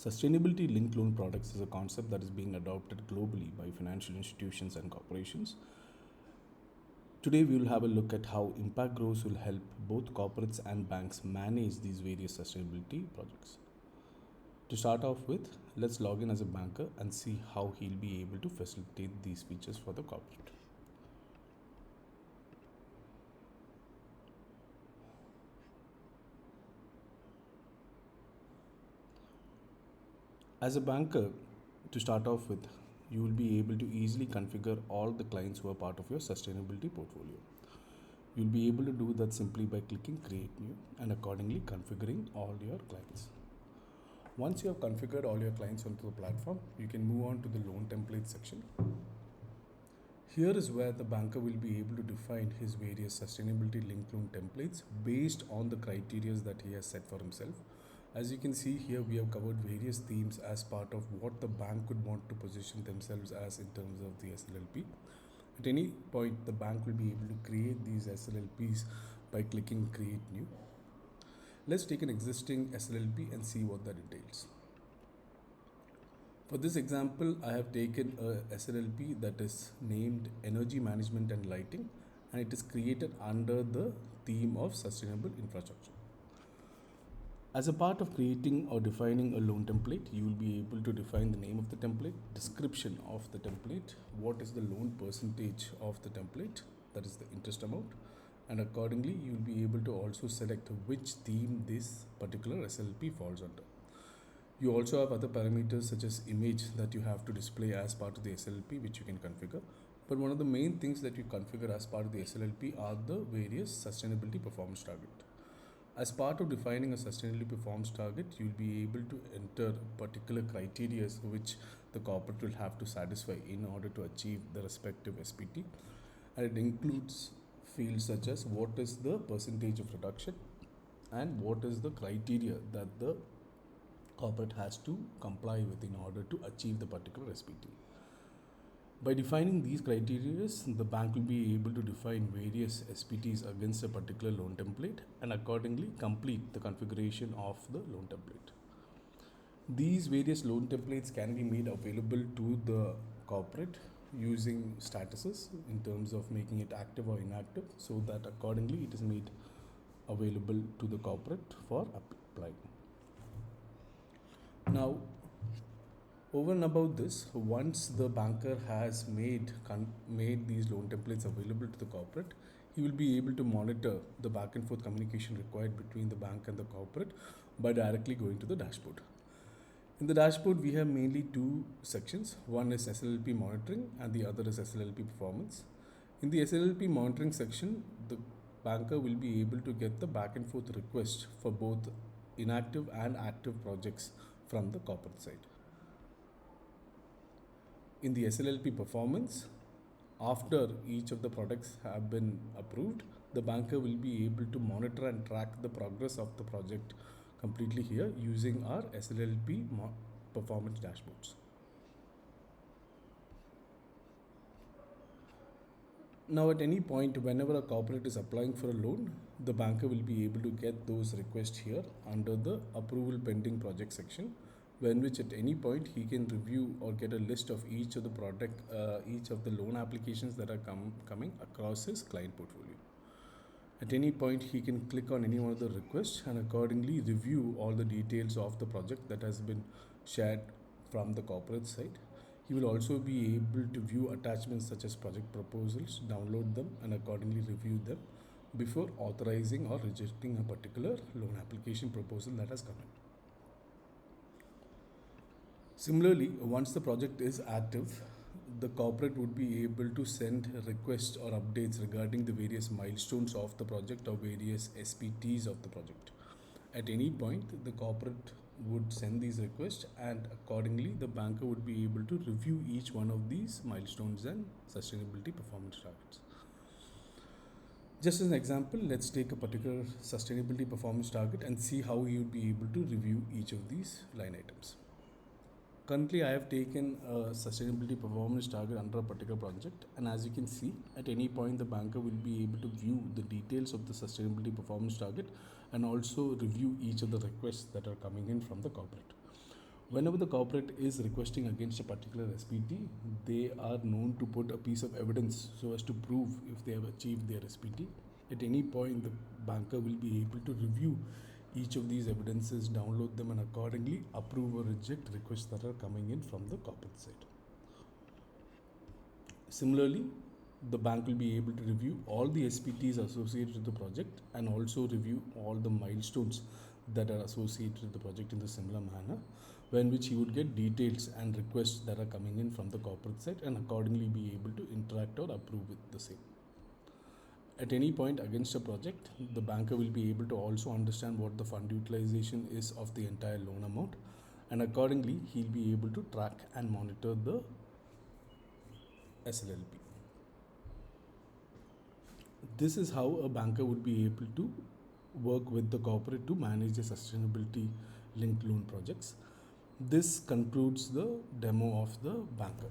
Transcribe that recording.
Sustainability linked loan products is a concept that is being adopted globally by financial institutions and corporations. Today, we will have a look at how impact growth will help both corporates and banks manage these various sustainability projects. To start off with, let's log in as a banker and see how he'll be able to facilitate these features for the corporate. As a banker, to start off with, you will be able to easily configure all the clients who are part of your sustainability portfolio. You'll be able to do that simply by clicking create new and accordingly configuring all your clients. Once you have configured all your clients onto the platform, you can move on to the loan template section. Here is where the banker will be able to define his various sustainability linked loan templates based on the criteria that he has set for himself. As you can see here, we have covered various themes as part of what the bank would want to position themselves as in terms of the SLLP. At any point, the bank will be able to create these SLLPs by clicking create new. Let's take an existing SLLP and see what that entails. For this example, I have taken a SLLP that is named Energy Management and Lighting, and it is created under the theme of Sustainable Infrastructure. As a part of creating or defining a loan template, you will be able to define the name of the template, description of the template, what is the loan percentage of the template, that is the interest amount, and accordingly you will be able to also select which theme this particular SLP falls under. You also have other parameters such as image that you have to display as part of the SLP, which you can configure. But one of the main things that you configure as part of the SLLP are the various sustainability performance target. As part of defining a sustainability performance target, you'll be able to enter particular criteria which the corporate will have to satisfy in order to achieve the respective SPT. And it includes fields such as what is the percentage of reduction and what is the criteria that the corporate has to comply with in order to achieve the particular SPT. By defining these criteria, the bank will be able to define various SPTs against a particular loan template and accordingly complete the configuration of the loan template. These various loan templates can be made available to the corporate using statuses in terms of making it active or inactive, so that accordingly it is made available to the corporate for applying. Now, over and above this, once the banker has made these loan templates available to the corporate, he will be able to monitor the back and forth communication required between the bank and the corporate by directly going to the dashboard. In the dashboard, we have mainly two sections. One is SLLP monitoring and the other is SLLP performance. In the SLLP monitoring section, the banker will be able to get the back and forth request for both inactive and active projects from the corporate side. In the SLLP performance, after each of the products have been approved, the banker will be able to monitor and track the progress of the project completely here using our SLLP performance dashboards. Now, at any point, whenever a corporate is applying for a loan, the banker will be able to get those requests here under the approval pending project section, when which at any point he can review or get a list of each of the loan applications that are coming across his client portfolio. At any point, he can click on any one of the requests and accordingly review all the details of the project that has been shared from the corporate side. He will also be able to view attachments such as project proposals, download them and accordingly review them before authorizing or rejecting a particular loan application proposal that has come in. Similarly, once the project is active, the corporate would be able to send requests or updates regarding the various milestones of the project or various SPTs of the project. At any point, the corporate would send these requests and accordingly the banker would be able to review each one of these milestones and sustainability performance targets. Just as an example, let's take a particular sustainability performance target and see how you would be able to review each of these line items. Currently, I have taken a sustainability performance target under a particular project, and as you can see, at any point the banker will be able to view the details of the sustainability performance target and also review each of the requests that are coming in from the corporate. Whenever the corporate is requesting against a particular SPT, they are known to put a piece of evidence so as to prove if they have achieved their SPT. At any point, the banker will be able to review each of these evidences, download them, and accordingly approve or reject requests that are coming in from the corporate side. Similarly, the bank will be able to review all the SPTs associated with the project and also review all the milestones that are associated with the project in the similar manner, when which he would get details and requests that are coming in from the corporate side and accordingly be able to interact or approve with the same. At any point against a project, the banker will be able to also understand what the fund utilization is of the entire loan amount, and accordingly he'll be able to track and monitor the SLLP. This is how a banker would be able to work with the corporate to manage the sustainability linked loan projects. This concludes the demo of the banker.